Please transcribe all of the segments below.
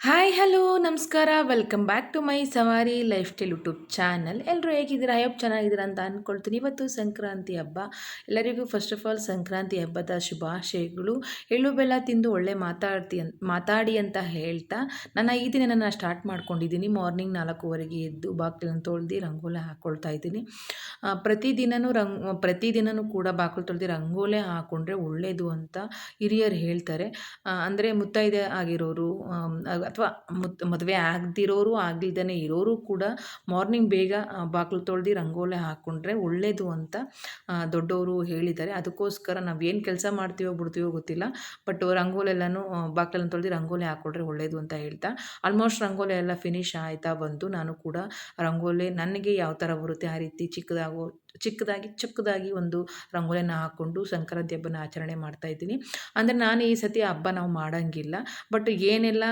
Hi hello ನಮಸ್ಕಾರ welcome back to my ಸವಾರಿ life style YouTube channel. ಎಲ್ಲರೂ ಹೇಗಿದ್ದೀರಾ? ಚೆನ್ನಾಗಿದ್ದೀರಾ ಅಂತ ಅಂದ್ಕೊಳ್ತೀನಿ. ಇವತ್ತು ಸಂಕ್ರಾಂತಿ ಹಬ್ಬ. ಎಲ್ಲರಿಗೂ ಫಸ್ಟ್ ಆಫ್ ಆಲ್ ಸಂಕ್ರಾಂತಿ ಹಬ್ಬದ ಶುಭಾಶಯಗಳು. ಎಳ್ಳು ಬೆಲ್ಲ ತಿಂದು ಒಳ್ಳೆ ಮಾತಾಡಿ ಅಂತ ಹೇಳ್ತಾ ಈ ದಿನ ನಾನು ಸ್ಟಾರ್ಟ್ ಮಾಡ್ಕೊಂಡಿದ್ದೀನಿ. ಮಾರ್ನಿಂಗ್ 4:15ಗೆ ಎದ್ದು ಬಾಗಿಲನ್ನು ತೊಳೆದು ರಂಗೋಲಿ ಹಾಕ್ಕೊಳ್ತಾ ಇದ್ದೀನಿ. ಪ್ರತಿದಿನವೂ ಕೂಡ ಬಾಗಿಲು ತೊಳೆದು ರಂಗೋಲಿ ಹಾಕ್ಕೊಂಡ್ರೆ ಒಳ್ಳೆಯದು ಅಂತ ಹಿರಿಯರು ಹೇಳ್ತಾರೆ. ಅಂದರೆ ಮುತ್ತೈದೆ ಆಗಿರೋರು ಅಥವಾ ಮದುವೆ ಆಗದಿರೋರು ಆಗದಿಲ್ದೇ ಇರೋರು ಕೂಡ ಮಾರ್ನಿಂಗ್ ಬೇಗ ಬಾಗಿಲು ತೊಳೆದು ರಂಗೋಲಿ ಹಾಕ್ಕೊಂಡ್ರೆ ಒಳ್ಳೆಯದು ಅಂತ ದೊಡ್ಡವರು ಹೇಳಿದ್ದಾರೆ. ಅದಕ್ಕೋಸ್ಕರ ನಾವು ಏನು ಕೆಲಸ ಮಾಡ್ತೀವೋ ಬಿಡ್ತೀವೋ ಗೊತ್ತಿಲ್ಲ, ಬಟ್ ರಂಗೋಲಿ ಎಲ್ಲನೂ ಬಾಗಿಲನ್ನು ತೊಳೆದು ರಂಗೋಲಿ ಹಾಕ್ಕೊಂಡ್ರೆ ಒಳ್ಳೆಯದು ಅಂತ ಹೇಳ್ತಾ ಆಲ್ಮೋಸ್ಟ್ ರಂಗೋಲಿ ಎಲ್ಲ ಫಿನಿಶ್ ಆಯ್ತಾ ಬಂತು. ನಾನು ಕೂಡ ರಂಗೋಲಿ ನನಗೆ ಯಾವ ಥರ ಬರುತ್ತೆ ಆ ರೀತಿ ಚಿಕ್ಕದಾಗಿ ಒಂದು ರಂಗೋಲಿನ ಹಾಕ್ಕೊಂಡು ಸಂಕ್ರಾಂತಿ ಹಬ್ಬನ ಆಚರಣೆ ಮಾಡ್ತಾಯಿದ್ದೀನಿ. ಅಂದರೆ ನಾನು ಈ ಸತಿ ಹಬ್ಬ ನಾವು ಮಾಡೋಂಗಿಲ್ಲ, ಬಟ್ ಏನೆಲ್ಲ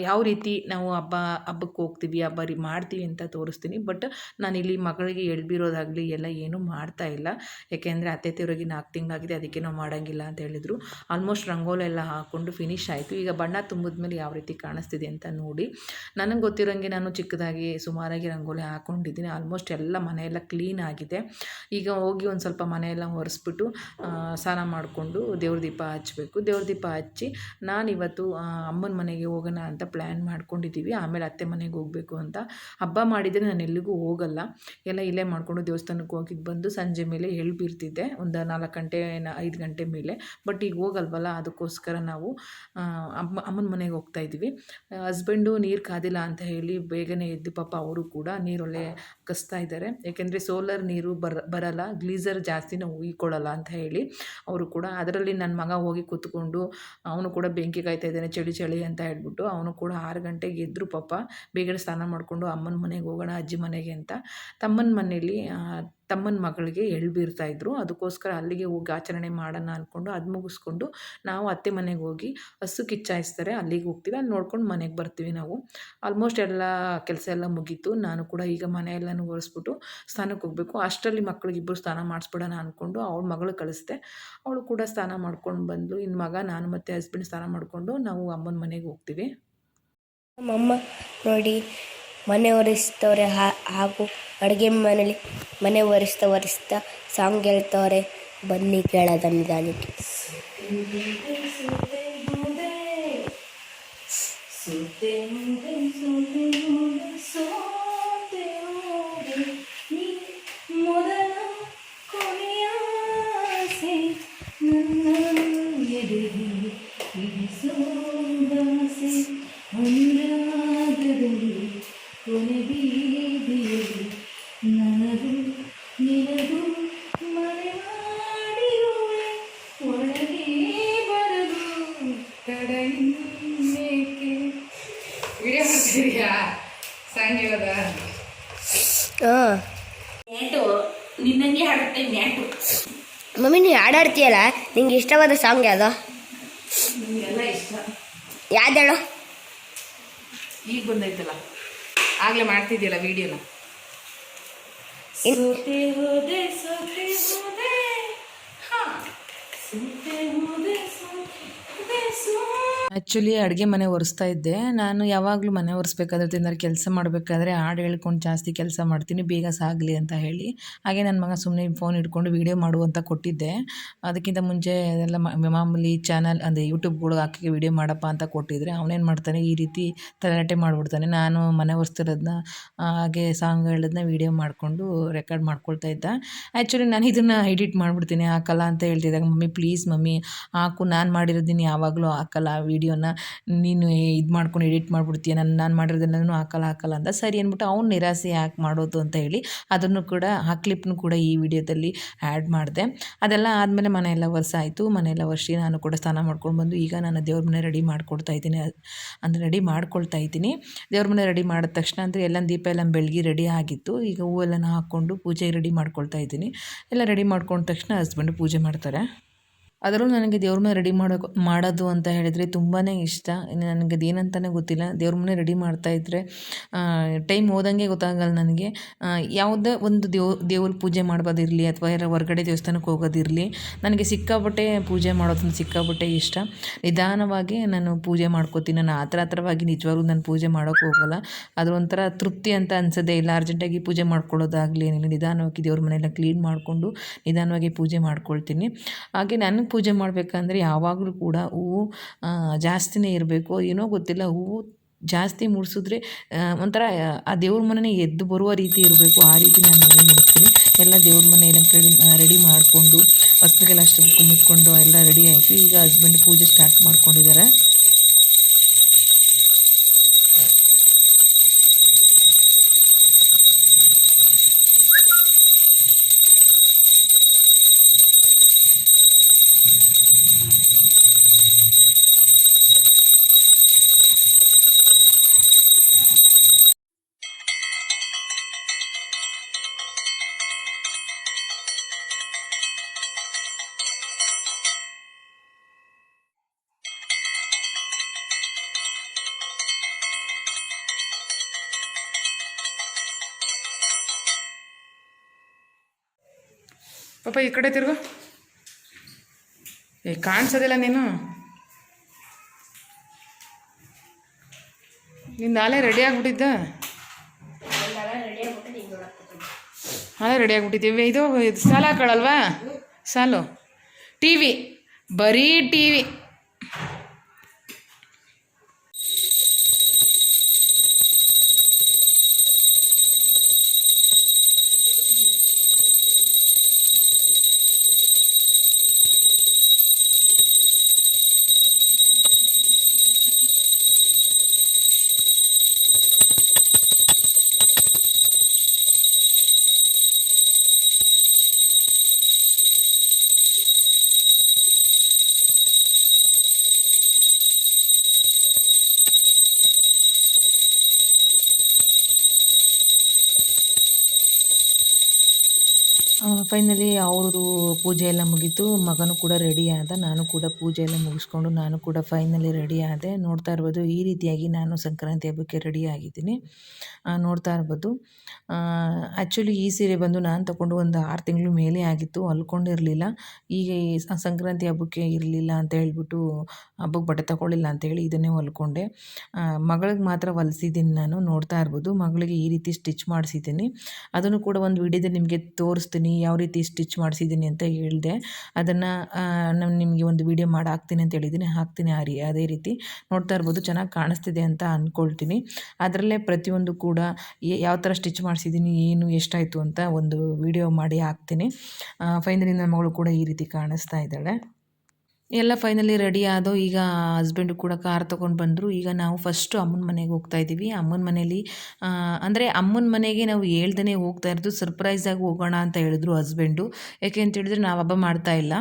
ಯಾವ ರೀತಿ ನಾವು ಹಬ್ಬಕ್ಕೆ ಹೋಗ್ತೀವಿ, ಮಾಡ್ತೀವಿ ಅಂತ ತೋರಿಸ್ತೀನಿ. ಬಟ್ ನಾನಿಲ್ಲಿ ಮಗಳಿಗೆ ಎಳ್ಬಿರೋದಾಗಲಿ ಎಲ್ಲ ಏನೂ ಮಾಡ್ತಾ ಇಲ್ಲ. ಯಾಕೆಂದರೆ ಅತ್ತೆ ತೀರೋಗಿ 4 ತಿಂಗಳಾಗಿದೆ, ಅದಕ್ಕೆ ನಾವು ಮಾಡೋಂಗಿಲ್ಲ ಅಂತ ಹೇಳಿದರು. ಆಲ್ಮೋಸ್ಟ್ ರಂಗೋಲಿ ಎಲ್ಲ ಹಾಕ್ಕೊಂಡು ಫಿನಿಶ್ ಆಯಿತು. ಈಗ ಬಣ್ಣ ತುಂಬಿದ್ಮೇಲೆ ಯಾವ ರೀತಿ ಕಾಣಿಸ್ತಿದೆ ಅಂತ ನೋಡಿ. ನನಗೆ ಗೊತ್ತಿರೋಂಗೆ ನಾನು ಚಿಕ್ಕದಾಗಿ ಸುಮಾರಾಗಿ ರಂಗೋಲಿ ಹಾಕ್ಕೊಂಡಿದ್ದೀನಿ. ಆಲ್ಮೋಸ್ಟ್ ಎಲ್ಲ ಮನೆಯೆಲ್ಲ ಕ್ಲೀನ್ ಆಗಿದೆ. ಈಗ ಹೋಗಿ ಒಂದು ಸ್ವಲ್ಪ ಮನೆಯೆಲ್ಲ ಒರೆಸ್ಬಿಟ್ಟು ಸ್ನಾನ ಮಾಡಿಕೊಂಡು ದೇವ್ರ ದೀಪ ಹಚ್ಚಬೇಕು. ದೇವ್ರ ದೀಪ ಹಚ್ಚಿ ನಾನಿವತ್ತು ಅಮ್ಮನ ಮನೆಗೆ ಹೋಗೋಣ ಅಂತ ಪ್ಲ್ಯಾನ್ ಮಾಡ್ಕೊಂಡಿದ್ದೀವಿ. ಆಮೇಲೆ ಅತ್ತೆ ಮನೆಗೆ ಹೋಗಬೇಕು ಅಂತ. ಹಬ್ಬ ಮಾಡಿದರೆ ನಾನು ಎಲ್ಲಿಗೂ ಹೋಗಲ್ಲ, ಎಲ್ಲ ಇಲ್ಲೇ ಮಾಡಿಕೊಂಡು ದೇವಸ್ಥಾನಕ್ಕೆ ಹೋಗಿದ್ದು ಬಂದು ಸಂಜೆ ಮೇಲೆ ಎಳ್ಬಿರ್ತಿದ್ದೆ ಒಂದು 4 ಗಂಟೆ 5 ಗಂಟೆ ಮೇಲೆ. ಬಟ್ ಈಗ ಹೋಗಲ್ವಲ್ಲ, ಅದಕ್ಕೋಸ್ಕರ ನಾವು ಅಮ್ಮನ ಮನೆಗೆ ಹೋಗ್ತಾಯಿದ್ದೀವಿ. ಹಸ್ಬೆಂಡು ನೀರು ಕಾದಿಲ್ಲ ಅಂತ ಹೇಳಿ ಬೇಗನೆ ಎದ್ದು ಪಾಪ ಅವರು ಕೂಡ ನೀರೊಳ್ಳೆ ಕಸ್ತಾ ಇದ್ದಾರೆ. ಏಕೆಂದರೆ ಸೋಲಾರ್ ನೀರು ಬರಲ್ಲ, ಗ್ಲೀಸರ್ ಜಾಸ್ತಿ ನಾವು ಉಯ್ಕೊಳ್ಳಲ್ಲ ಅಂತ ಹೇಳಿ ಅವರು ಕೂಡ. ಅದರಲ್ಲಿ ನನ್ನ ಮಗ ಹೋಗಿ ಕೂತ್ಕೊಂಡು ಅವನು ಕೂಡ ಬೆಂಕಿ ಕಾಯ್ತಾ ಇದ್ದಾನೆ, ಚಳಿ ಅಂತ ಹೇಳ್ಬಿಟ್ಟು ಅವನು ಕೂಡ 6 ಗಂಟೆಗೆ ಎದ್ದರು ಪಾಪ. ಬೇಗನೆ ಸ್ನಾನ ಮಾಡಿಕೊಂಡು ಅಮ್ಮನ ಮನೆಗೆ ಹೋಗೋಣ ಅಜ್ಜಿ ಮನೆಗೆ ಅಂತ ತಮ್ಮನ ಮನೇಲಿ ತಮ್ಮನ ಮಗಳಿಗೆ ಎಳ್ಬಿರ್ತಾಯಿದ್ರು. ಅದಕ್ಕೋಸ್ಕರ ಅಲ್ಲಿಗೆ ಹೋಗಿ ಆಚರಣೆ ಮಾಡೋಣ ಅಂದ್ಕೊಂಡು ಅದು ಮುಗಿಸ್ಕೊಂಡು ನಾವು ಅತ್ತೆ ಮನೆಗೆ ಹೋಗಿ ಹಸು ಕಿಚ್ಚಾಯಿಸ್ತಾರೆ, ಅಲ್ಲಿಗೆ ಹೋಗ್ತೀವಿ. ಅಲ್ಲಿ ನೋಡ್ಕೊಂಡು ಮನೆಗೆ ಬರ್ತೀವಿ ನಾವು. ಆಲ್ಮೋಸ್ಟ್ ಎಲ್ಲ ಕೆಲಸ ಎಲ್ಲ ಮುಗೀತು. ನಾನು ಕೂಡ ಈಗ ಮನೆಯೆಲ್ಲನೂ ಒರೆಸ್ಬಿಟ್ಟು ಸ್ನಾನಕ್ಕೆ ಹೋಗಬೇಕು. ಅಷ್ಟರಲ್ಲಿ ಮಕ್ಕಳಿಗಿಬ್ಬರು ಸ್ನಾನ ಮಾಡಿಸ್ಬಿಡೋಣ ಅಂದ್ಕೊಂಡು ಅವಳ ಮಗಳು ಕಳಿಸ್ದೆ. ಅವಳು ಕೂಡ ಸ್ನಾನ ಮಾಡ್ಕೊಂಡು ಬಂದಳು. ಇನ್ನು ಮಗ, ನಾನು ಮತ್ತು ಹಸ್ಬೆಂಡ್ ಸ್ನಾನ ಮಾಡಿಕೊಂಡು ನಾವು ಅಮ್ಮನ ಮನೆಗೆ ಹೋಗ್ತೀವಿ. ನಮ್ಮಮ್ಮ ನೋಡಿ ಮನೆ ಒರೆಸ್ತವ್ರೆ, ಹಾಗೂ ಅಡುಗೆ ಮನೇಲಿ ಮನೆ ಒರೆಸ್ತಾ ಸಾಂಗ್ ಹೇಳ್ತವ್ರೆ. ಬನ್ನಿ ಕೇಳೋದ ನಿಧಾನಕ್ಕೆ. ಮಮ್ಮಿ, ನೀವು ಹಾಡಾಡ್ತೀಯಲ್ಲ, ನಿಂಗೆ ಇಷ್ಟವಾದ ಸಾಂಗ್ ಯಾವುದು? ಯಾವ್ದೇಳು? ಈಗ ಬಂದೈತಲ್ಲ, ಆಗಲೇ ಮಾಡ್ತಿದ್ಯಲ್ಲ ವಿಡಿಯೋನ. ಆ್ಯಕ್ಚುಲಿ ಅಡುಗೆ ಮನೆ ಒರೆಸ್ತಾ ಇದ್ದೆ. ನಾನು ಯಾವಾಗಲೂ ಮನೆ ಒರೆಸ್ಬೇಕಾದ್ರೆ ತಿಂದರೆ ಕೆಲಸ ಮಾಡಬೇಕಾದ್ರೆ ಹಾಡು ಹೇಳ್ಕೊಂಡು ಜಾಸ್ತಿ ಕೆಲಸ ಮಾಡ್ತೀನಿ, ಬೇಗ ಸಾಗಲಿ ಅಂತ ಹೇಳಿ. ಹಾಗೆ ನನ್ನ ಮಗ ಸುಮ್ಮನೆ ಫೋನ್ ಹಿಡ್ಕೊಂಡು ವೀಡಿಯೋ ಮಾಡು ಅಂತ ಕೊಟ್ಟಿದ್ದೆ. ಅದಕ್ಕಿಂತ ಮುಂಚೆ ಅದೆಲ್ಲ ಮಾಮೂಲಿ ಚಾನಲ್ ಅಂದರೆ ಯೂಟ್ಯೂಬ್ಗಳು ಹಾಕಿ ವೀಡಿಯೋ ಮಾಡಪ್ಪ ಅಂತ ಕೊಟ್ಟಿದ್ರೆ ಅವನೇನು ಮಾಡ್ತಾನೆ, ಈ ರೀತಿ ತಲಾಟೆ ಮಾಡಿಬಿಡ್ತಾನೆ. ನಾನು ಮನೆ ಒರೆಸ್ತಿರೋದನ್ನ ಹಾಗೆ ಸಾಂಗ್ ಹೇಳೋದನ್ನ ವೀಡಿಯೋ ಮಾಡಿಕೊಂಡು ರೆಕಾರ್ಡ್ ಮಾಡ್ಕೊಳ್ತಾ ಇದ್ದ. ಆ್ಯಕ್ಚುಲಿ ನಾನು ಇದನ್ನು ಎಡಿಟ್ ಮಾಡಿಬಿಡ್ತೀನಿ, ಹಾಕಲ್ಲ ಅಂತ ಹೇಳ್ತಿದ್ದಾಗ, ಮಮ್ಮಿ ಪ್ಲೀಸ್ ಮಮ್ಮಿ ಹಾಕು, ನಾನು ಮಾಡಿರೋದನ್ನ ಯಾವಾಗಲೂ ಹಾಕಲ್ಲ, ವೀಡಿಯೋನ ನೀನು ಇದು ಮಾಡ್ಕೊಂಡು ಎಡಿಟ್ ಮಾಡಿಬಿಡ್ತೀಯ, ನಾನು ಮಾಡಿರೋದೆಲ್ಲನೂ ಹಾಕಲ್ಲ ಅಂತ. ಸರಿ ಅಂದ್ಬಿಟ್ಟು ಅವ್ನು ನಿರಾಸೆ ಯಾಕೆ ಮಾಡೋದು ಅಂತ ಹೇಳಿ ಅದನ್ನು ಕೂಡ ಆ ಕ್ಲಿಪ್ನು ಕೂಡ ಈ ವಿಡಿಯೋದಲ್ಲಿ ಆ್ಯಡ್ ಮಾಡಿದೆ. ಅದೆಲ್ಲ ಆದಮೇಲೆ ಮನೆಯೆಲ್ಲ ಒರೆಸಾಯಿತು. ಮನೆಯೆಲ್ಲ ಒರೆಸಿ ನಾನು ಕೂಡ ಸ್ನಾನ ಮಾಡ್ಕೊಂಡು ಬಂದು ಈಗ ನಾನು ದೇವ್ರ ಮನೆ ರೆಡಿ ಮಾಡ್ಕೊಳ್ತಾ ಇದ್ದೀನಿ. ದೇವ್ರ ಮನೆ ರೆಡಿ ಮಾಡಿದ ತಕ್ಷಣ ಅಂದರೆ ಎಲ್ಲ ದೀಪ ಎಲ್ಲ ಬೆಳಗ್ಗೆ ರೆಡಿ ಆಗಿತ್ತು. ಈಗ ಹೂವೆಲ್ಲನ ಹಾಕ್ಕೊಂಡು ಪೂಜೆಗೆ ರೆಡಿ ಮಾಡ್ಕೊಳ್ತಾ ಇದ್ದೀನಿ. ಎಲ್ಲ ರೆಡಿ ಮಾಡ್ಕೊಂಡ ತಕ್ಷಣ ಹಸ್ಬೆಂಡು ಪೂಜೆ ಮಾಡ್ತಾರೆ. ಅದರಲ್ಲೂ ನನಗೆ ದೇವ್ರ ಮನೆ ರೆಡಿ ಮಾಡೋದು ಅಂತ ಹೇಳಿದರೆ ತುಂಬಾ ಇಷ್ಟ. ನನಗೆ ಅದೇನಂತಲೇ ಗೊತ್ತಿಲ್ಲ. ದೇವ್ರ ಮನೆ ರೆಡಿ ಮಾಡ್ತಾಯಿದ್ರೆ ಟೈಮ್ ಹೋದಂಗೆ ಗೊತ್ತಾಗಲ್ಲ ನನಗೆ. ಯಾವುದೇ ಒಂದು ದೇವ್ರ ಪೂಜೆ ಮಾಡೋದಿರಲಿ ಅಥವಾ ಯಾರೋ ಹೊರಗಡೆ ದೇವಸ್ಥಾನಕ್ಕೆ ಹೋಗೋದಿರಲಿ, ನನಗೆ ಸಿಕ್ಕಾಪಟ್ಟೆ ಪೂಜೆ ಮಾಡೋದಂದ್ರೆ ಸಿಕ್ಕಾಪಟ್ಟೆ ಇಷ್ಟ. ನಿಧಾನವಾಗಿ ನಾನು ಪೂಜೆ ಮಾಡ್ಕೋತೀನಿ. ನಾನು ಆತರವಾಗಿ ನಿಜವಾಗ್ಲೂ ನಾನು ಪೂಜೆ ಮಾಡೋಕ್ಕೆ ಹೋಗಲ್ಲ. ಅದು ಒಂಥರ ತೃಪ್ತಿ ಅಂತ ಅನ್ಸೋದೇ ಇಲ್ಲ. ಅರ್ಜೆಂಟಾಗಿ ಪೂಜೆ ಮಾಡ್ಕೊಳ್ಳೋದಾಗಲಿ ಏನಿಲ್ಲ, ನಿಧಾನವಾಗಿ ದೇವ್ರ ಮನೆಯೆಲ್ಲ ಕ್ಲೀನ್ ಮಾಡಿಕೊಂಡು ನಿಧಾನವಾಗಿ ಪೂಜೆ ಮಾಡ್ಕೊಳ್ತೀನಿ. ಹಾಗೆ ನನಗೆ ಪೂಜೆ ಮಾಡಬೇಕಂದ್ರೆ ಯಾವಾಗಲೂ ಕೂಡ ಹೂವು ಜಾಸ್ತಿನೇ ಇರಬೇಕು. ಏನೋ ಗೊತ್ತಿಲ್ಲ, ಹೂವು ಜಾಸ್ತಿ ಮುಡಿಸಿದ್ರೆ ಒಂಥರ ಆ ದೇವ್ರ ಮನೆಯೇ ಎದ್ದು ಬರುವ ರೀತಿ ಇರಬೇಕು. ಆ ರೀತಿ ನಾನು ಹೂವು ಮುಡಿಸ್ತೀನಿ. ಎಲ್ಲ ದೇವ್ರ ಮನೆಯೆಲ್ಲ ರೆಡಿ ಮಾಡಿಕೊಂಡು ಹೊಸ್ತಿಗೆಲ್ಲ ಅಷ್ಟು ಕುಮ್ಮಿಸ್ಕೊಂಡು ಎಲ್ಲ ರೆಡಿ ಆಯಿತು. ಈಗ ಹಸ್ಬೆಂಡ್ ಪೂಜೆ ಸ್ಟಾರ್ಟ್ ಮಾಡ್ಕೊಂಡಿದ್ದಾರೆ. ಪಾಪ ಈ ಕಡೆ ತಿರುಗು. ಕಾಣಿಸೋದಿಲ್ಲ ನೀನು. ನಾಳೆ ರೆಡಿ ಆಗಿಬಿಟ್ಟಿದ್ದ. ನಾಳೆ ರೆಡಿ ಆಗಿಬಿಟ್ಟಿದ್ದೀವಿ. ಇದು ಸಾಲ ಹಾಕೊಳ್ಳಲ್ವಾ? ಸಾಲು ಟಿ ವಿ, ಬರೀ ಟಿ ವಿ. ಫೈನಲಿ ಅವ್ರದ್ದು ಪೂಜೆ ಎಲ್ಲ ಮುಗೀತು. ಮಗನೂ ಕೂಡ ರೆಡಿ ಆದ. ನಾನು ಕೂಡ ಪೂಜೆ ಎಲ್ಲ ಮುಗಿಸ್ಕೊಂಡು ನಾನು ಕೂಡ ಫೈನಲಿ ರೆಡಿ ಆದೆ. ನೋಡ್ತಾ ಇರ್ಬೋದು ಈ ರೀತಿಯಾಗಿ ನಾನು ಸಂಕ್ರಾಂತಿ ಹಬ್ಬಕ್ಕೆ ರೆಡಿ ಆಗಿದ್ದೀನಿ. ನೋಡ್ತಾ ಇರ್ಬೋದು. ಆ್ಯಕ್ಚುಲಿ ಈ ಸೀರೆ ಬಂದು ನಾನು ತೊಗೊಂಡು ಒಂದು 6 ತಿಂಗಳು ಮೇಲೆ ಆಗಿತ್ತು. ಹೊಲ್ಕೊಂಡಿರಲಿಲ್ಲ. ಈಗ ಈ ಸಂಕ್ರಾಂತಿ ಹಬ್ಬಕ್ಕೆ ಇರಲಿಲ್ಲ ಅಂತ ಹೇಳ್ಬಿಟ್ಟು ಹಬ್ಬಕ್ಕೆ ಬಟ್ಟೆ ತಗೊಳ್ಳಿಲ್ಲ ಅಂತೇಳಿ ಇದನ್ನೇ ಹೊಲ್ಕೊಂಡೆ. ಮಗಳಿಗೆ ಮಾತ್ರ ಹೊಲಿಸಿದ್ದೀನಿ ನಾನು. ನೋಡ್ತಾ ಇರ್ಬೋದು ಮಗಳಿಗೆ ಈ ರೀತಿ ಸ್ಟಿಚ್ ಮಾಡಿಸಿದ್ದೀನಿ. ಅದನ್ನು ಕೂಡ ಒಂದು ವಿಡಿಯೋದಲ್ಲಿ ನಿಮಗೆ ತೋರಿಸ್ತೀನಿ ಯಾವ ರೀತಿ ಸ್ಟಿಚ್ ಮಾಡಿಸಿದ್ದೀನಿ ಅಂತ ಹೇಳಿದೆ. ಅದನ್ನು ನಾನು ನಿಮಗೆ ಒಂದು ವಿಡಿಯೋ ಮಾಡಿ ಹಾಕ್ತೀನಿ ಅಂತ ಹೇಳಿದ್ದೀನಿ. ಹಾಕ್ತೀನಿ ಅದೇ ರೀತಿ. ನೋಡ್ತಾ ಇರ್ಬೋದು ಚೆನ್ನಾಗಿ ಕಾಣಿಸ್ತಿದೆ ಅಂತ ಅಂದ್ಕೊಳ್ತೀನಿ. ಅದರಲ್ಲೇ ಪ್ರತಿಯೊಂದು ಕೂಡ ಯಾವ ಥರ ಸ್ಟಿಚ್ ಮಾಡಿಸಿದ್ದೀನಿ, ಏನು ಎಷ್ಟಾಯಿತು ಅಂತ ಒಂದು ವಿಡಿಯೋ ಮಾಡಿ ಹಾಕ್ತೀನಿ. ಫೈನಲಿ ನನ್ನ ಮಗಳು ಕೂಡ ಈ ರೀತಿ ಕಾಣಿಸ್ತಾ ಇದ್ದಾಳೆ. ಎಲ್ಲ ಫೈನಲಿ ರೆಡಿ ಆದೋ. ಈಗ ಹಸ್ಬೆಂಡು ಕೂಡ ಕಾರ್ ತೊಗೊಂಡು ಬಂದರು. ಈಗ ನಾವು ಫಸ್ಟು ಅಮ್ಮನ ಮನೆಗೆ ಹೋಗ್ತಾ ಇದ್ದೀವಿ. ಅಮ್ಮನ ಮನೇಲಿ ಅಂದರೆ ಅಮ್ಮನ ಮನೆಗೆ ನಾವು ಹೇಳ್ದೇ ಹೋಗ್ತಾ ಇರೋದು. ಸರ್ಪ್ರೈಸಾಗಿ ಹೋಗೋಣ ಅಂತ ಹೇಳಿದ್ರು ಹಸ್ಬೆಂಡು. ಯಾಕೆ ಅಂತ ಹೇಳಿದ್ರೆ ನಾವು ಹಬ್ಬ ಮಾಡ್ತಾ ಇಲ್ಲ.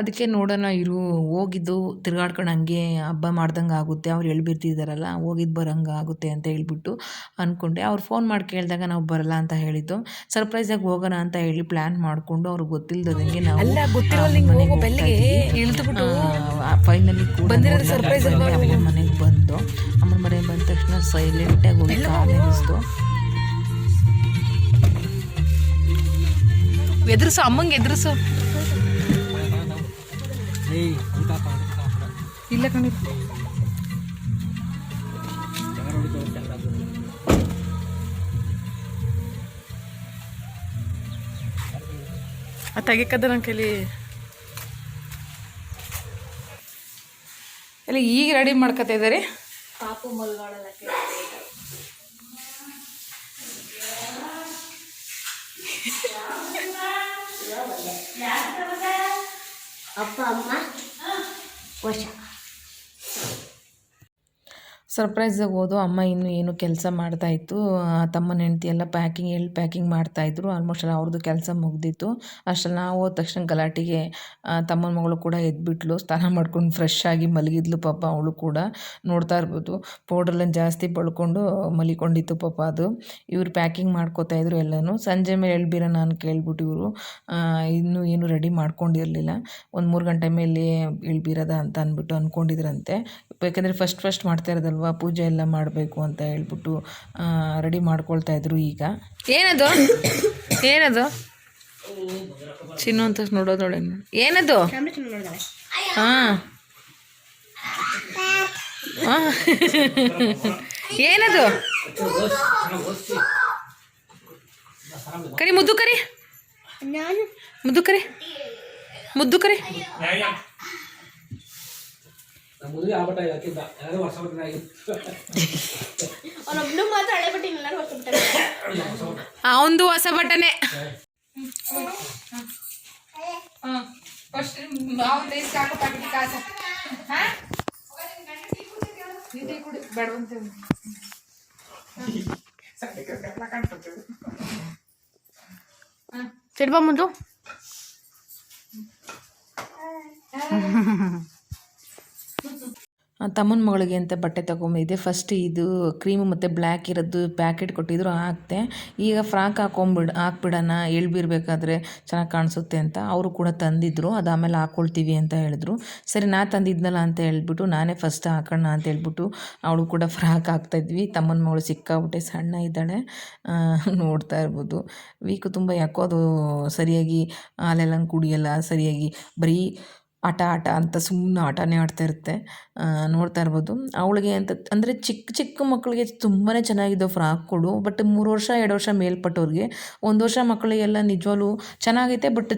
ಅದಕ್ಕೆ ನೋಡೋಣ ಇರು, ಹೋಗಿದ್ದು ತಿರ್ಗಾಡ್ಕೊಂಡು ಹಂಗೆ ಹಬ್ಬ ಮಾಡ್ದಂಗೆ ಆಗುತ್ತೆ, ಅವ್ರು ಹೇಳ್ಬಿರ್ತಿದ್ದಾರಲ್ಲ, ಹೋಗಿದ್ದು ಬರೋಂಗೆ ಆಗುತ್ತೆ ಅಂತ ಹೇಳ್ಬಿಟ್ಟು ಅಂದ್ಕೊಂಡೆ. ಅವ್ರು ಫೋನ್ ಮಾಡಿ ಕೇಳಿದಾಗ ನಾವು ಬರಲ್ಲ ಅಂತ ಹೇಳಿದ್ದು. ಸರ್ಪ್ರೈಸಾಗಿ ಹೋಗೋಣ ಅಂತ ಹೇಳಿ ಪ್ಲ್ಯಾನ್ ಮಾಡಿಕೊಂಡು ಅವ್ರಿಗೆ ಗೊತ್ತಿಲ್ಲದಂಗೆ ನಾವು ಫೈನಲಿ ಕೂಡ ಅಮ್ಮನ ಮನೆಗೆ ಬಂದು ಅಮ್ಮನ ಮನೆಗೆ ಬಂದ ತಕ್ಷಣ ಸೈಲೆಂಟಾಗಿ ಹೋಗಿ ಕಾರ್ ನಿಲ್ಲಿಸ್ತು. ಎದುರಿಸು, ಅಮ್ಮಂಗೆ ಎದುರಿಸು. ಇಲ್ಲ ಕಣಿ, ತೆಗಿಕದ ನನ್ನ ಕೈಲಿ ಎಲ್ಲ ಈಗ ರೆಡಿ ಮಾಡ್ಕೊತಾ ಇದ್ದಾರೆ. ಪಾಪು ಮಲ್ಗಾಡಲ್ಲ ಅಪ್ಪ ಅಮ್ಮ ವರ್ಷ. ಸರ್ಪ್ರೈಸಾಗಿ ಹೋದೋ. ಅಮ್ಮ ಇನ್ನೂ ಏನೋ ಕೆಲಸ ಮಾಡ್ತಾಯಿತ್ತು. ತಮ್ಮನ ಹೆಂಡತಿ ಎಲ್ಲ ಪ್ಯಾಕಿಂಗ್ ಮಾಡ್ತಾಯಿದ್ರು. ಆಲ್ಮೋಸ್ಟ್ ಎಲ್ಲ ಅವ್ರದ್ದು ಕೆಲಸ ಮುಗ್ದಿತ್ತು. ಅಷ್ಟ್ರಲ್ಲಿ ನಾವು ಹೋದ ತಕ್ಷಣ ಗಲಾಟೆಗೆ ತಮ್ಮನ ಮಗಳು ಕೂಡ ಎದ್ಬಿಟ್ಲು. ಸ್ನಾನ ಮಾಡ್ಕೊಂಡು ಫ್ರೆಶ್ ಆಗಿ ಮಲಗಿದ್ಲು ಪಾಪ ಅವಳು ಕೂಡ. ನೋಡ್ತಾ ಇರ್ಬೋದು ಪೌಡ್ರೆಲ್ಲ ಜಾಸ್ತಿ ಬಳ್ಕೊಂಡು ಮಲಿಕೊಂಡಿತ್ತು ಪಾಪ ಅದು. ಇವ್ರು ಪ್ಯಾಕಿಂಗ್ ಮಾಡ್ಕೋತಾಯಿದ್ರು ಎಲ್ಲನೂ. ಸಂಜೆ ಮೇಲೆ ಎಳ್ಬೀರ ನಾನು ಕೇಳ್ಬಿಟ್ಟು ಇವರು ಇನ್ನೂ ಏನು ರೆಡಿ ಮಾಡ್ಕೊಂಡಿರಲಿಲ್ಲ. ಒಂದು 3 ಗಂಟೆ ಮೇಲೆ ಎಳ್ಬೀರದ ಅಂತ ಅಂದ್ಬಿಟ್ಟು ಅಂದ್ಕೊಂಡಿದ್ರಂತೆ. ಯಾಕೆಂದರೆ ಫಸ್ಟ್ ಮಾಡ್ತಾ ಇರೋದಲ್ವ, ಪೂಜೆ ಎಲ್ಲ ಮಾಡಬೇಕು ಅಂತ ಹೇಳ್ಬಿಟ್ಟು ರೆಡಿ ಮಾಡ್ಕೊಳ್ತಾಯಿದ್ರು. ಈಗ ಏನದು ಏನದು ಚಿನ್ನು ಅಂತ ನೋಡೋದೊಳೆ ಏನದು? ಹಾಂ ಏನದು? ಕರಿ ಮುದ್ದು ಕರಿ ಮುದ್ದು ಕರಿ ಮುದ್ದು ಕರಿ. ಅವಂದು ಹೊಸ ಬಟ್ಟನೆ. ಸಿಡ್ಬಾ ಮುಂದು ತಮ್ಮನ ಮಗಳಿಗೆ ಅಂತ ಬಟ್ಟೆ ತೊಗೊಂಬಂದಿದ್ದೆ. ಫಸ್ಟ್ ಇದು ಕ್ರೀಮು ಮತ್ತು ಬ್ಲ್ಯಾಕ್ ಇರೋದು ಪ್ಯಾಕೆಟ್ ಕೊಟ್ಟಿದ್ರು, ಹಾಕ್ತೆ. ಈಗ ಫ್ರಾಕ್ ಹಾಕ್ಬಿಡೋಣ ಎಳ್ಬಿರ್ಬೇಕಾದ್ರೆ ಚೆನ್ನಾಗಿ ಕಾಣಿಸುತ್ತೆ ಅಂತ ಅವರು ಕೂಡ ತಂದಿದ್ರು. ಅದು ಆಮೇಲೆ ಹಾಕ್ಕೊಳ್ತೀವಿ ಅಂತ ಹೇಳಿದ್ರು. ಸರಿ ನಾ ತಂದಿದ್ನಲ್ಲ ಅಂತ ಹೇಳ್ಬಿಟ್ಟು ನಾನೇ ಫಸ್ಟ್ ಹಾಕೋಣ ಅಂತ ಹೇಳ್ಬಿಟ್ಟು ಅವಳು ಕೂಡ ಫ್ರಾಕ್ ಹಾಕ್ತಾಯಿದ್ವಿ. ತಮ್ಮನ ಮಗಳು ಸಿಕ್ಕಾಬಿಟ್ಟೆ ಸಣ್ಣ ಇದ್ದಾಳೆ, ನೋಡ್ತಾ ಇರ್ಬೋದು. ವೀಕು ತುಂಬ ಯಾಕೋ ಅದು ಸರಿಯಾಗಿ ಹಾಲೆಲ್ಲ ಕುಡಿಯಲ್ಲ ಸರಿಯಾಗಿ, ಬರೀ ಆಟ ಅಂತ ಸುಮ್ಮನೆ ಆಟನೇ ಆಡ್ತಾ ಇರುತ್ತೆ. ನೋಡ್ತಾ ಇರ್ಬೋದು. ಅವಳಿಗೆ ಅಂತ ಅಂದರೆ ಚಿಕ್ಕ ಮಕ್ಕಳಿಗೆ ತುಂಬಾ ಚೆನ್ನಾಗಿದ್ದವು ಫ್ರಾಕ್ಗಳು. ಬಟ್ 3 ವರ್ಷ 2 ವರ್ಷ ಮೇಲ್ಪಟ್ಟವ್ರಿಗೆ, 1 ವರ್ಷ ಮಕ್ಕಳಿಗೆಲ್ಲ ನಿಜವಾಗ್ಲೂ ಚೆನ್ನಾಗೈತೆ. ಬಟ್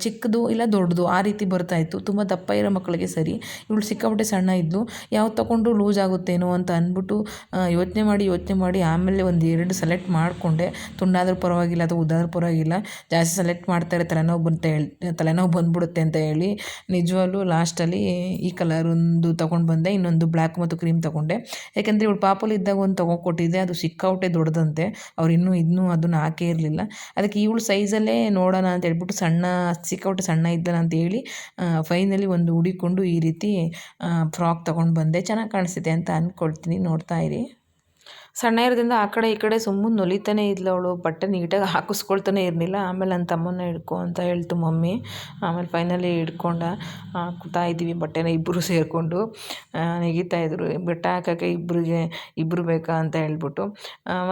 ಚಿಕ್ಕದು ಇಲ್ಲ ದೊಡ್ಡದು ಆ ರೀತಿ ಬರ್ತಾಯಿತ್ತು. ತುಂಬ ದಪ್ಪ ಇರೋ ಮಕ್ಕಳಿಗೆ ಸರಿ. ಇವಳು ಸಿಕ್ಕಾಪಟ್ಟೆ ಸಣ್ಣ ಇದ್ಲು. ಯಾವ್ದು ತೊಗೊಂಡ್ರು ಲೂಸ್ ಆಗುತ್ತೇನೋ ಅಂತ ಅಂದ್ಬಿಟ್ಟು ಯೋಚನೆ ಮಾಡಿ ಆಮೇಲೆ 1-2 ಸೆಲೆಕ್ಟ್ ಮಾಡಿಕೊಂಡೆ. ತುಂಡಾದ್ರೂ ಪರವಾಗಿಲ್ಲ ಅಥವಾ ಉದ್ದಾದ್ರೂ ಪರವಾಗಿಲ್ಲ, ಜಾಸ್ತಿ ಸೆಲೆಕ್ಟ್ ಮಾಡ್ತಾರೆ ತಲೆನೋವು ಬಂದ್ಬಿಡುತ್ತೆ ಅಂತ ಹೇಳಿ ನಿಜವಾಗ್ಲೂ ಲಾಸ್ಟಲ್ಲಿ ಈ ಕಲರ್ ಒಂದು ತೊಗೊಂಡು ಬಂದೆ. ಇನ್ನೊಂದು ಬ್ಲ್ಯಾಕ್ ಮತ್ತು ಕ್ರೀಮ್ ತೊಗೊಂಡೆ. ಯಾಕೆಂದರೆ ಇವಳು ಪಾಪಲ್ಲಿ ಇದ್ದಾಗ ಒಂದು ತೊಗೊಂಡ್ಕೊಟ್ಟಿದ್ದೆ, ಅದು ಸಿಕ್ಕಾಪಟ್ಟೆ ದೊಡ್ಡದಂತೆ. ಅವ್ರು ಇನ್ನೂ ಅದನ್ನು ಹಾಕೇ ಇರಲಿಲ್ಲ. ಅದಕ್ಕೆ ಇವಳು ಸೈಜಲ್ಲೇ ನೋಡೋಣ ಅಂತ ಹೇಳ್ಬಿಟ್ಟು ಸಿಕ್ಕಾಪಟ್ಟೆ ಸಣ್ಣ ಇದ್ದಲ್ಲ ಅಂತ ಹೇಳಿ ಫೈನಲಿ ಒಂದು ಹುಡಿಕೊಂಡು ಈ ರೀತಿ ಫ್ರಾಕ್ ತೊಗೊಂಡು ಬಂದೆ. ಚೆನ್ನಾಗಿ ಕಾಣಿಸ್ತಿದೆ ಅಂತ ಅಂದ್ಕೊಳ್ತೀನಿ. ನೋಡ್ತಾ ಇರಿ. ಸಣ್ಣ ಇರೋದ್ರಿಂದ ಆ ಕಡೆ ಈ ಕಡೆ ಸುಮ್ಮನೆ ನೊಲಿತಾನೆ ಇದ್ಲು ಅವಳು. ಬಟ್ಟೆ ನೀಟಾಗಿ ಹಾಕಿಸ್ಕೊಳ್ತಾನೆ ಇರಲಿಲ್ಲ. ಆಮೇಲೆ ನನ್ನ ತಮ್ಮನ್ನ ಹಿಡ್ಕೊ ಅಂತ ಹೇಳ್ತು ಮಮ್ಮಿ. ಆಮೇಲೆ ಫೈನಲಿ ಹಿಡ್ಕೊಂಡ ಹಾಕ್ತಾ ಇದ್ದೀವಿ ಬಟ್ಟೆನ ಇಬ್ಬರು ಸೇರಿಕೊಂಡು. ನೆಗಿತಾಯಿದ್ರು ಬಟ್ಟೆ ಹಾಕೋಕ್ಕೆ ಇಬ್ಬರು ಬೇಕಾ ಅಂತ ಹೇಳ್ಬಿಟ್ಟು.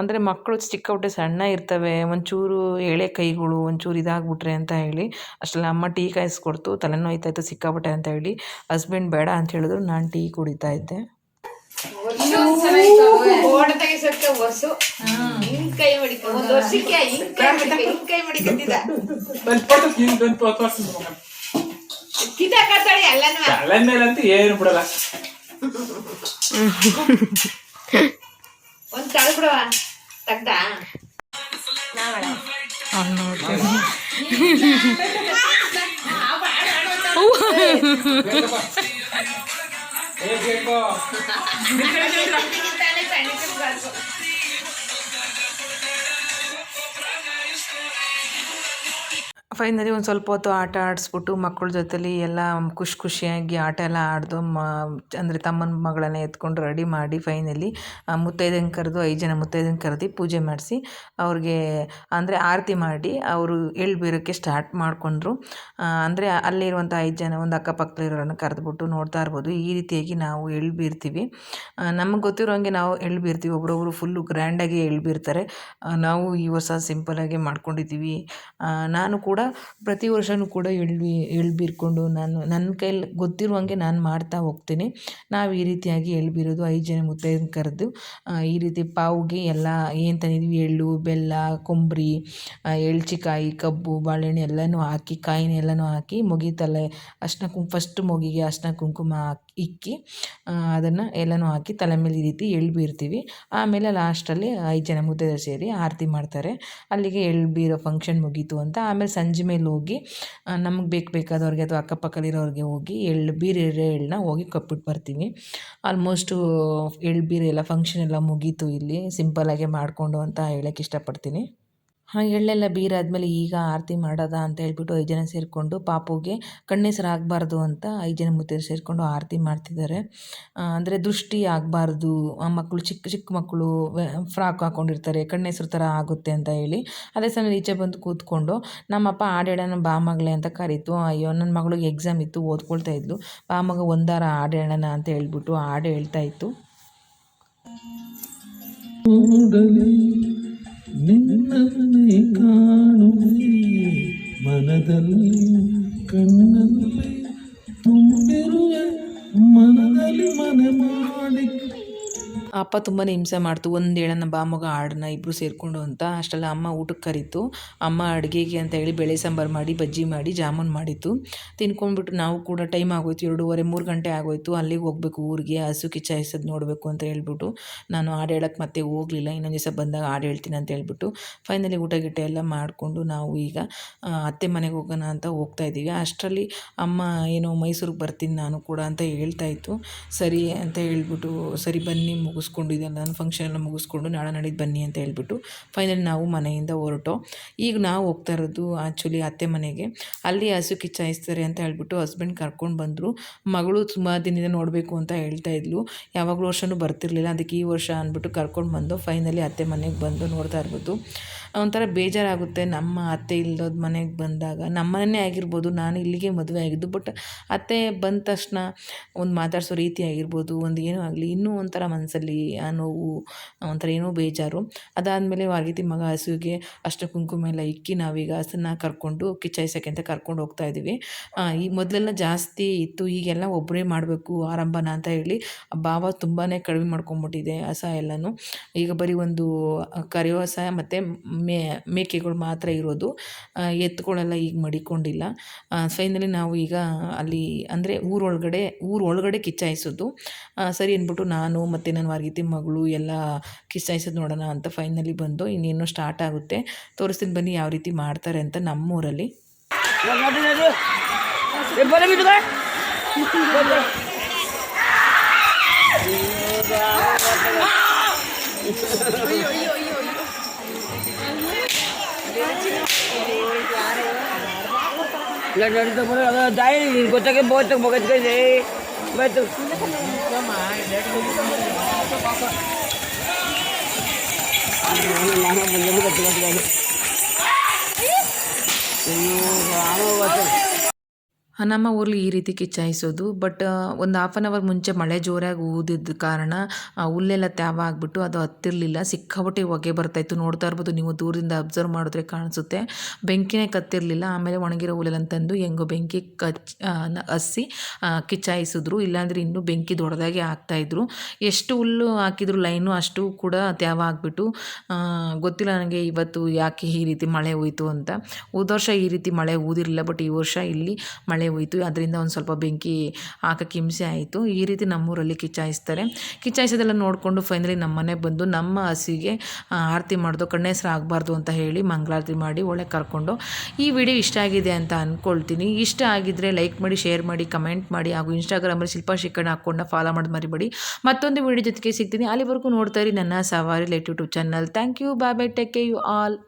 ಅಂದರೆ ಮಕ್ಕಳು ಚಿಕ್ಕಪುಟ್ಟೆ ಸಣ್ಣ ಇರ್ತವೆ, ಒಂಚೂರು ಎಳೆ ಕೈಗಳು ಒಂಚೂರು ಇದಾಗ್ಬಿಟ್ರೆ ಅಂತ ಹೇಳಿ ಅಷ್ಟೆಲ್ಲ ಅಮ್ಮ ಟೀ ಕಾಯಿಸ್ಕೊಡ್ತು. ತಲೆನೋಯ್ತಾಯಿತ್ತು ಸಿಕ್ಕಾಪಟ್ಟೆ ಅಂತ ಹೇಳಿ ಹಸ್ಬೆಂಡ್ ಬೇಡ ಅಂತ ಹೇಳಿದ್ರು. ನಾನು ಟೀ ಕುಡಿತಾ ಇದ್ದೆ. ಏನು ಬಿಡಲ್ಲ ಫೈನಲಿ ಒಂದು ಸ್ವಲ್ಪ ಹೊತ್ತು ಆಟ ಆಡಿಸ್ಬಿಟ್ಟು ಮಕ್ಕಳ ಜೊತೆಲಿ ಎಲ್ಲ ಖುಷಿಯಾಗಿ ಆಟ ಎಲ್ಲ ಆಡ್ದು ಅಂದರೆ ತಮ್ಮನ ಮಗಳನ್ನ ಎತ್ಕೊಂಡು ರೆಡಿ ಮಾಡಿ ಫೈನಲಿ ಮುತ್ತೈದೆನ ಕರೆದು 5 ಜನ ಮುತ್ತೈದೆನ ಕರೆದು ಪೂಜೆ ಮಾಡಿಸಿ ಅವ್ರಿಗೆ ಅಂದರೆ ಆರತಿ ಮಾಡಿ ಅವರು ಎಳ್ಬೀರೋಕ್ಕೆ ಸ್ಟಾರ್ಟ್ ಮಾಡಿಕೊಂಡ್ರು. ಅಂದರೆ ಅಲ್ಲಿರುವಂಥ 5 ಜನ ಒಂದು ಅಕ್ಕಪಕ್ಕದಲ್ಲಿರೋರನ್ನ ಕರೆದ್ಬಿಟ್ಟು ನೋಡ್ತಾ ಇರ್ಬೋದು ಈ ರೀತಿಯಾಗಿ ನಾವು ಎಳ್ಬೀರ್ತೀವಿ. ನಮಗೆ ಗೊತ್ತಿರೋಂಗೆ ನಾವು ಎಳ್ಬೀರ್ತೀವಿ. ಒಬ್ಬರೊಬ್ರು ಫುಲ್ಲು ಗ್ರ್ಯಾಂಡಾಗಿ ಎಳ್ಬೀರ್ತಾರೆ. ನಾವು ಈ ವರ್ಷ ಸಿಂಪಲಾಗಿ ಮಾಡ್ಕೊಂಡಿದ್ದೀವಿ. ನಾನು ಕೂಡ ಪ್ರತಿ ವರ್ಷವೂ ಕೂಡ ಎಳ್ಬೀರ್ಕೊಂಡು ನನ್ನ ಕೈಯಲ್ಲಿ ಗೊತ್ತಿರುವಂಗೆ ನಾನು ಮಾಡ್ತಾ ಹೋಗ್ತೀನಿ. ನಾವು ಈ ರೀತಿಯಾಗಿ ಎಳ್ಬೀರೋದು 5 ಜನ ಮುತ್ತೈದೆನ ಕರೆದು ಈ ರೀತಿ ಪಾವ್ಗೆ ಎಲ್ಲ ಏನು ತಂದಿದ್ವಿ ಎಳ್ಳು, ಬೆಲ್ಲ, ಕೊಬ್ಬರಿ, ಎಳ್ಚಿಕಾಯಿ, ಕಬ್ಬು, ಬಾಳೆಹಣ್ಣು ಎಲ್ಲನೂ ಹಾಕಿ ಕಾಯಿನ ಎಲ್ಲನೂ ಹಾಕಿ ಮುಗಿತಲ್ಲೇ ಫಸ್ಟ್ ಮೊಗಿಗೆ ಅರ್ಶಿನ ಕುಂಕುಮ ಹಾಕಿ ಇಕ್ಕಿ ಅದನ್ನು ಎಲ್ಲನೂ ಹಾಕಿ ತಲೆ ಮೇಲೆ ಈ ರೀತಿ ಎಳ್ಳು ಬೀರ್ತೀವಿ. ಆಮೇಲೆ ಲಾಸ್ಟಲ್ಲಿ 5 ಜನ ಮುತ್ತೈದೆಯರು ಸೇರಿ ಆರತಿ ಮಾಡ್ತಾರೆ. ಅಲ್ಲಿಗೆ ಎಳ್ಳು ಬೀರೋ ಫಂಕ್ಷನ್ ಮುಗೀತು ಅಂತ. ಆಮೇಲೆ ಸಂಜೆ ಮೇಲೆ ಹೋಗಿ ನಮಗೆ ಬೇಕಾದವ್ರಿಗೆ ಅಥವಾ ಅಕ್ಕಪಕ್ಕದಲ್ಲಿರೋರಿಗೆ ಹೋಗಿ ಎಳ್ಳು ಬೀರಿರೋ ಎಳ್ಳನ್ನ ಹೋಗಿ ಕೊಟ್ಬಿಟ್ಟು ಬರ್ತೀವಿ. ಆಲ್ಮೋಸ್ಟು ಎಳ್ಳು ಬೀರಿ ಎಲ್ಲ ಫಂಕ್ಷನ್ ಎಲ್ಲ ಮುಗೀತು ಇಲ್ಲಿ ಸಿಂಪಲ್ಲಾಗೆ ಮಾಡಿಕೊಂಡು ಅಂತ ಹೇಳೋಕ್ಕೆ ಇಷ್ಟಪಡ್ತೀನಿ. ಎಳ್ಳೆಲ್ಲ ಬೀರಾದ್ಮೇಲೆ ಈಗ ಆರತಿ ಮಾಡೋದಾ ಅಂತ ಹೇಳ್ಬಿಟ್ಟು 5 ಜನ ಸೇರಿಕೊಂಡು ಪಾಪುಗೆ ಕಣ್ಣೆಸರು ಆಗಬಾರ್ದು ಅಂತ 5 ಜನ ಮುತ್ತೈದೆಯರು ಸೇರಿಕೊಂಡು ಆರತಿ ಮಾಡ್ತಿದ್ದಾರೆ. ಅಂದರೆ ದೃಷ್ಟಿ ಆಗಬಾರ್ದು, ಮಕ್ಕಳು ಚಿಕ್ಕ ಮಕ್ಕಳು ಫ್ರಾಕ್ ಹಾಕ್ಕೊಂಡಿರ್ತಾರೆ, ಕಣ್ಣೆಸರು ಥರ ಆಗುತ್ತೆ ಅಂತ ಹೇಳಿ ಅದೇ ಸಮಯ ಈಚೆ ಬಂದು ಕೂತ್ಕೊಂಡು ನಮ್ಮಪ್ಪ ಹಾಡು ಹೇಳೋಣ ಬಾ ಮಗಳೇ ಅಂತ ಕರೀತು. ಅಯ್ಯೋ ನನ್ನ ಮಗಳಿಗೆ ಎಕ್ಸಾಮ್ ಇತ್ತು, ಓದ್ಕೊಳ್ತಾ ಇದ್ಲು, ಬಾ ಮಗ ಒಂದಾರ ಹಾಡು ಹೇಳೋಣ ಅಂತ ಹೇಳ್ಬಿಟ್ಟು ಹಾಡು ಹೇಳ್ತಾ ಇತ್ತು. ನಿನ್ನನ್ನೇ ಕಾಣುವೆ ಮನದಲ್ಲಿ ಕಣ್ಣಲ್ಲಿ ತುಂಬಿರುವೆ ಮನದಲ್ಲಿ ಮನೆ ಮಾಡಿ. ಅಪ್ಪ ತುಂಬಾ ಹಿಂಸೆ ಮಾಡ್ತು, ಒಂದು ಹೇಳೋಣ ಬಾ ಮಗ ಹಾಡನ್ನ ಇಬ್ಬರು ಸೇರಿಕೊಂಡು ಅಂತ. ಅಷ್ಟೆಲ್ಲ ಅಮ್ಮ ಊಟಕ್ಕೆ ಕರೀತು. ಅಮ್ಮ ಅಡುಗೆಗೆ ಅಂತ ಹೇಳಿ ಬೇಳೆ ಸಾಂಬಾರು ಮಾಡಿ, ಬಜ್ಜಿ ಮಾಡಿ, ಜಾಮೂನ್ ಮಾಡಿತ್ತು. ತಿನ್ಕೊಂಡ್ಬಿಟ್ಟು ನಾವು ಕೂಡ ಟೈಮ್ ಆಗೋಯ್ತು, 2:30-3 ಗಂಟೆ ಆಗೋಯ್ತು. ಅಲ್ಲಿಗೆ ಹೋಗ್ಬೇಕು ಊರಿಗೆ, ಹಸು ಕಿಚ್ಚಾಯಿಸೋದು ನೋಡಬೇಕು ಅಂತ ಹೇಳ್ಬಿಟ್ಟು ನಾನು ಹಾಡು ಹೇಳೋಕ್ಕೆ ಮತ್ತೆ ಹೋಗಲಿಲ್ಲ. ಇನ್ನೊಂದು ದಿವಸ ಬಂದಾಗ ಹಾಡು ಹೇಳ್ತೀನಿ ಅಂತ ಹೇಳ್ಬಿಟ್ಟು ಫೈನಲಿ ಊಟ ಗಿಟ್ಟ ಎಲ್ಲ ಮಾಡಿಕೊಂಡು ನಾವು ಈಗ ಅತ್ತೆ ಮನೆಗೆ ಹೋಗೋಣ ಅಂತ ಹೋಗ್ತಾಯಿದ್ದೀವಿ. ಅಷ್ಟರಲ್ಲಿ ಅಮ್ಮ ಏನೋ ಮೈಸೂರಿಗೆ ಬರ್ತೀನಿ ನಾನು ಕೂಡ ಅಂತ ಹೇಳ್ತಾಯಿತ್ತು. ಸರಿ ಅಂತ ಹೇಳ್ಬಿಟ್ಟು ಸರಿ ಬನ್ನಿ ಮುಗಿಸ್ಕೊಂಡಿದ್ದೆ ನಾನು ಫಂಕ್ಷನ್ ಎಲ್ಲ ಮುಗಿಸ್ಕೊಂಡು ನಾಳೆ ನಾಡಿದ್ದು ಬನ್ನಿ ಅಂತ ಹೇಳ್ಬಿಟ್ಟು ಫೈನಲಿ ನಾವು ಮನೆಯಿಂದ ಹೊರಟು. ಈಗ ನಾವು ಹೋಗ್ತಾ ಇರೋದು ಆ್ಯಕ್ಚುಲಿ ಅತ್ತೆ ಮನೆಗೆ. ಅಲ್ಲಿ ಹಸು ಕಿಚ್ಚಾಯಿಸ್ತಾರೆ ಅಂತ ಹೇಳ್ಬಿಟ್ಟು ಹಸ್ಬೆಂಡ್ ಕರ್ಕೊಂಡು ಬಂದರು. ಮಗಳು ತುಂಬ ದಿನದಿಂದ ನೋಡಬೇಕು ಅಂತ ಹೇಳ್ತಾ ಇದ್ಲು, ಯಾವಾಗಲೂ ವರ್ಷವೂ ಬರ್ತಿರ್ಲಿಲ್ಲ, ಅದಕ್ಕೆ ಈ ವರ್ಷ ಅಂದ್ಬಿಟ್ಟು ಕರ್ಕೊಂಡು ಬಂದು ಫೈನಲಿ ಅತ್ತೆ ಮನೆಗೆ ಬಂದು ನೋಡ್ತಾ ಇರ್ಬೋದು. ಒಂಥರ ಬೇಜಾರಾಗುತ್ತೆ ನಮ್ಮ ಅತ್ತೆ ಇಲ್ಲದ ಮನೆಗೆ ಬಂದಾಗ. ನಮ್ಮ ಮನೆಯೇ ಆಗಿರ್ಬೋದು, ನಾನು ಇಲ್ಲಿಗೆ ಮದುವೆ ಆಗಿದ್ದು, ಬಟ್ ಅತ್ತೆ ಬಂದ ತಕ್ಷಣ ಒಂದು ಮಾತಾಡಿಸೋ ರೀತಿ ಆಗಿರ್ಬೋದು, ಒಂದು ಏನೋ ಆಗಲಿ ಇನ್ನೂ ಒಂಥರ ಮನಸ್ಸಲ್ಲಿ ಆ ನೋವು, ಒಂಥರ ಏನೋ ಬೇಜಾರು. ಅದಾದಮೇಲೆ ವಾರ್ಗಿತಿ ಮಗ ಹಸುವಿಗೆ ಅಷ್ಟು ಕುಂಕುಮ ಎಲ್ಲ ಇಕ್ಕಿ ನಾವೀಗ ಹಸನ್ನ ಕರ್ಕೊಂಡು ಕಿಚ್ಚಾಯಿಸೋಕ್ಕೆ ಅಂತ ಕರ್ಕೊಂಡು ಹೋಗ್ತಾ ಇದ್ದೀವಿ. ಈ ಮೊದಲೆಲ್ಲ ಜಾಸ್ತಿ ಇತ್ತು, ಈಗೆಲ್ಲ ಒಬ್ಬರೇ ಮಾಡಬೇಕು ಆರಂಭನ ಅಂತ ಹೇಳಿ ಭಾವ ತುಂಬಾ ಕಡಿಮೆ ಮಾಡ್ಕೊಂಬಿಟ್ಟಿದೆ ಹಸ ಎಲ್ಲನೂ. ಈಗ ಬರೀ ಒಂದು ಕರಿಯೋ ಹಸ ಮತ್ತು ಮೇಕೆಗಳು ಮಾತ್ರ ಇರೋದು, ಎತ್ತುಗಳೆಲ್ಲ ಈಗ ಮಡಿಕೊಂಡಿಲ್ಲ. ಫೈನಲಿ ನಾವು ಈಗ ಅಲ್ಲಿ ಅಂದರೆ ಊರೊಳಗಡೆ ಕಿಚ್ಚಾಯಿಸೋದು ಸರಿ ಅಂದ್ಬಿಟ್ಟು ನಾನು ಮತ್ತು ನನ್ನ ವಾರ್ಗಿತಿ ಮಗಳು ಎಲ್ಲ ಕಿಚ್ಚಾಯಿಸೋದು ನೋಡೋಣ ಅಂತ ಫೈನಲಿ ಬಂದು ಇನ್ನೇನು ಸ್ಟಾರ್ಟ್ ಆಗುತ್ತೆ. ತೋರಿಸ್ತೀನಿ ಬನ್ನಿ ಯಾವ ರೀತಿ ಮಾಡ್ತಾರೆ ಅಂತ ನಮ್ಮೂರಲ್ಲಿ. ಗೊತ್ತಾಗೆ ಬಗತ್ಗೆ ಬೈತು ನಮ್ಮ ಊರಲ್ಲಿ ಈ ರೀತಿ ಕಿಚ್ಚಾಯಿಸೋದು. ಬಟ್ ಒಂದು ಹಾಫ್ ಆನ್ ಅವರ್ ಮುಂಚೆ ಮಳೆ ಜೋರಾಗಿ ಊದಿದ್ದ ಕಾರಣ ಹುಲ್ಲೆಲ್ಲ ತ್ಯಾವ ಆಗಿಬಿಟ್ಟು ಅದು ಹತ್ತಿರಲಿಲ್ಲ, ಸಿಕ್ಕಾಪಟ್ಟೆ ಹೊಗೆ ಬರ್ತಾಯಿತ್ತು. ನೋಡ್ತಾ ಇರ್ಬೋದು ನೀವು, ದೂರದಿಂದ ಅಬ್ಸರ್ವ್ ಮಾಡಿದ್ರೆ ಕಾಣಿಸುತ್ತೆ. ಬೆಂಕಿನೇ ಕತ್ತಿರಲಿಲ್ಲ. ಆಮೇಲೆ ಒಣಗಿರೋ ಹುಲ್ಲೆಲ್ಲ ತಂದು ಹೆಂಗೋ ಬೆಂಕಿ ಹಚ್ಚಿ ಕಿಚ್ಚಾಯಿಸಿದ್ರು, ಇಲ್ಲಾಂದರೆ ಇನ್ನೂ ಬೆಂಕಿ ದೊಡ್ಡದಾಗಿ ಹಾಕ್ತಾಯಿದ್ರು. ಎಷ್ಟು ಹುಲ್ಲು ಹಾಕಿದ್ರು ಲೈನು ಅಷ್ಟು ಕೂಡ ತ್ಯಾವ ಆಗಿಬಿಟ್ಟು ಗೊತ್ತಿಲ್ಲ ನನಗೆ ಇವತ್ತು ಯಾಕೆ ಈ ರೀತಿ ಮಳೆ ಹೋಯಿತು ಅಂತ. ಹೋದ ವರ್ಷ ಈ ರೀತಿ ಮಳೆ ಊದಿರಲಿಲ್ಲ, ಬಟ್ ಈ ವರ್ಷ ಇಲ್ಲಿ ಮಳೆ ಹೋಯಿತು. ಅದರಿಂದ ಒಂದು ಸ್ವಲ್ಪ ಬೆಂಕಿ ಹಾಕೋಕ್ಕೆ ಹಿಂಸೆ ಆಯಿತು. ಈ ರೀತಿ ನಮ್ಮೂರಲ್ಲಿ ಕಿಚ್ಚಾಯಿಸ್ತಾರೆ. ಕಿಚ್ಚಾಯಿಸೋದೆಲ್ಲ ನೋಡಿಕೊಂಡು ಫೈನಲಿ ನಮ್ಮ ಮನೆಗೆ ಬಂದು ನಮ್ಮ ಹಸಿಗೆ ಆರತಿ ಮಾಡೋದು, ಕಣ್ಣೆಸರು ಆಗಬಾರ್ದು ಅಂತ ಹೇಳಿ ಮಂಗಳಾರತಿ ಮಾಡಿ ಒಳಗೆ ಕರ್ಕೊಂಡು. ಈ ವಿಡಿಯೋ ಇಷ್ಟ ಆಗಿದೆ ಅಂತ ಅಂದ್ಕೊಳ್ತೀನಿ. ಇಷ್ಟ ಆಗಿದ್ದರೆ ಲೈಕ್ ಮಾಡಿ, ಶೇರ್ ಮಾಡಿ, ಕಮೆಂಟ್ ಮಾಡಿ, ಹಾಗೂ ಇನ್ಸ್ಟಾಗ್ರಾಮಲ್ಲಿ ಶಿಲ್ಪಾ ಶಿಖಂಡ್ ಹಾಕ್ಕೊಂಡು ಫಾಲೋ ಮಾಡೋದು ಮರಿಬೇಡಿ. ಮತ್ತೊಂದು ವಿಡಿಯೋ ಜೊತೆಗೆ ಸಿಗ್ತೀನಿ. ಅಲ್ಲಿವರೆಗೂ ನೋಡ್ತಾ ಇರಿ ನನ್ನ ಸವಾರಿ light YouTube channel. Thank you, bye bye, take care you all.